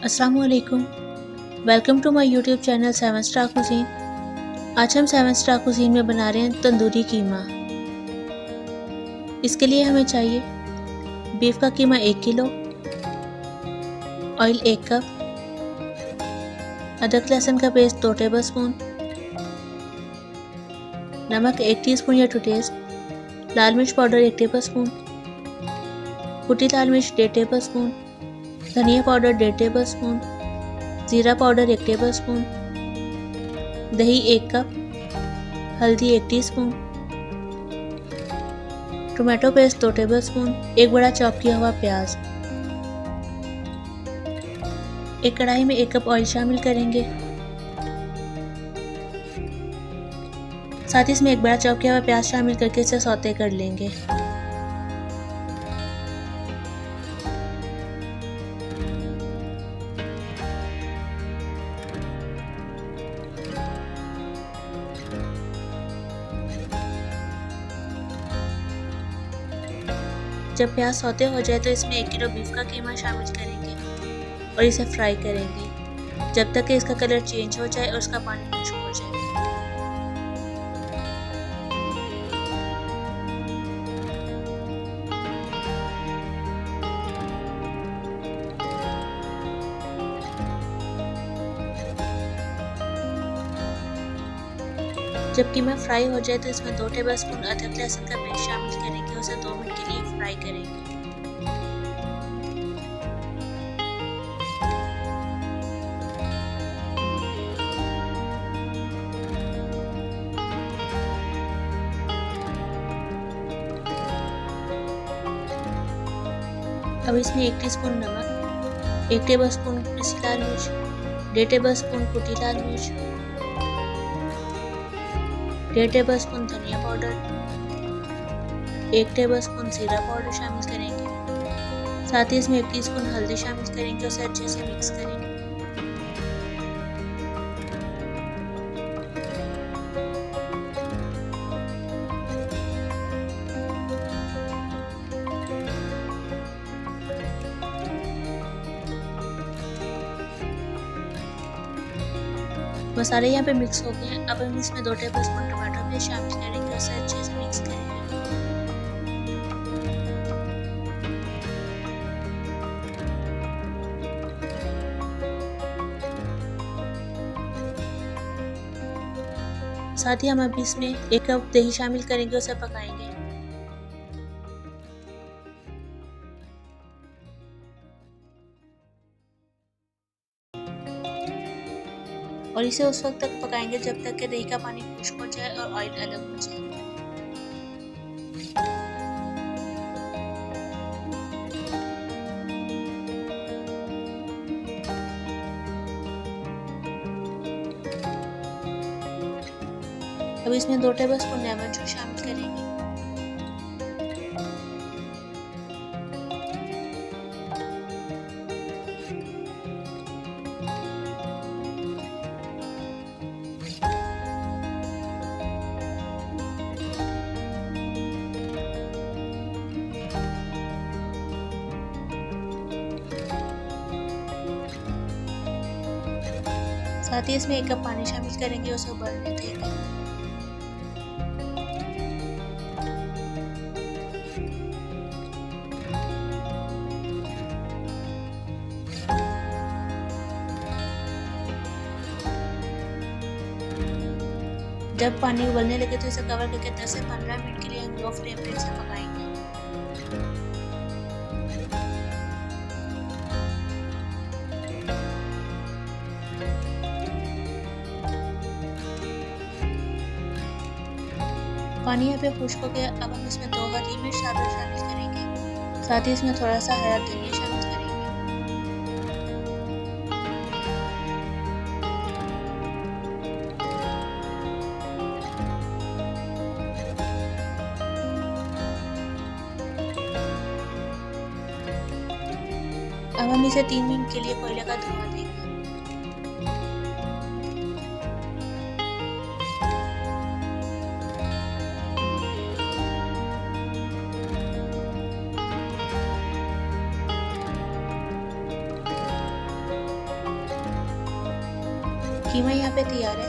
अस्सलाम वालेकुम। Welcome to my YouTube channel seven star cuisine. आज हम सेवन स्टार कुजीन में बना रहे हैं तंदूरी कीमा। इसके लिए हमें चाहिए बीफ का कीमा 1 किलो, ऑयल 1 कप, अदरक लहसुन का पेस्ट 2 टेबलस्पून, नमक 1 टीस्पून या टू टेस्ट, लाल मिर्च पाउडर 1 टेबलस्पून, कुटी लाल मिर्च 1.5 टेबलस्पून, धनिया पाउडर 1.5 टेबलस्पून, जीरा पाउडर 1 टेबलस्पून, दही 1 कप, हल्दी 1 टीस्पून, टोमेटो पेस्ट 2 टेबलस्पून, एक बड़ा चॉप किया हुआ प्याज। एक कढ़ाई में 1 कप ऑयल शामिल करेंगे। साथ ही इसमें एक बड़ा चॉप किया हुआ प्याज शामिल करके इसे सौते कर लेंगे। जब प्याज सौते हो जाए तो इसमें 1 किलो बीफ का कीमा शामिल करेंगे और इसे फ्राई करेंगे जब तक कि इसका कलर चेंज हो जाए और उसका पानी खुश्क हो जाए। जब कीमा फ्राई हो जाए तो इसमें 2 टेबलस्पून अदरक लहसुन का पेस्ट शामिल करेंगे, उसे 2 मिनट के लिए फ्राई करेंगे। अब इसमें 1 टीस्पून नमक, 1 टेबलस्पून पिसी लाल मिर्च, 1.5 टेबलस्पून कुटी लाल मिर्च, 1.5 टेबलस्पून धनिया पाउडर, 1 टेबलस्पून जीरा पाउडर शामिल करेंगे। साथ ही इसमें 1 टीस्पून हल्दी शामिल करेंगे, उसे अच्छे से मिक्स करेंगे। मसाले यहाँ पे मिक्स हो गए हैं। अब हम इसमें 2 टेबलस्पून टमाटो पेस्ट शामिल करेंगे, उसे अच्छे से मिक्स करेंगे। साथ ही हम अब इसमें 1 कप दही शामिल करेंगे, उसे पकाएंगे। और इसे उस वक्त तक पकाएंगे जब तक कि दही का पानी खुश्क हो जाए और ऑयल अलग हो जाए। अब इसमें 2 टेबलस्पून लेमन जूस शामिल करेंगे। साथ ही इसमें 1 कप पानी शामिल करेंगे, उसे उबलने देंगे। जब पानी उबलने लगे तो इसे कवर करके 10 से 15 मिनट के लिए हम लो फ्लेम पर इसे पकाएंगे। पानी यहाँ पे खुश्क हो गया। अब हम इसमें 2 हरी मिर्च शामिल करेंगे। साथ ही इसमें थोड़ा सा हरा धनिया शामिल करेंगे। अब हम इसे 3 मिनट के लिए कोयले का धुआं देंगे। कीमा यहाँ पे तैयार है।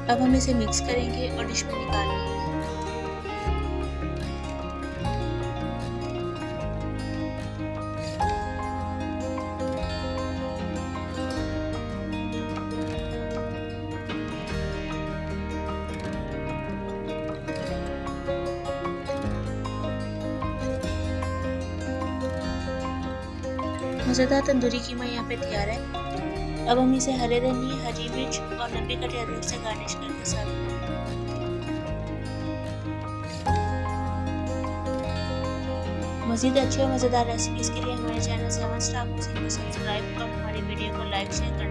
अब हम इसे मिक्स करेंगे और डिश में निकाल लेंगे। मज़ेदार तंदूरी कीमा यहाँ पे तैयार है। अब हम इसे हरे धनिया, हरी मिर्च और लंबी कटी अदरक से गार्निश करके सर्व करेंगे। मज़ीद अच्छे और मज़ेदार रेसिपीज़ के लिए हमारे चैनल 7 स्टार कुकिंग को सब्सक्राइब और हमारी वीडियो को लाइक शेयर करना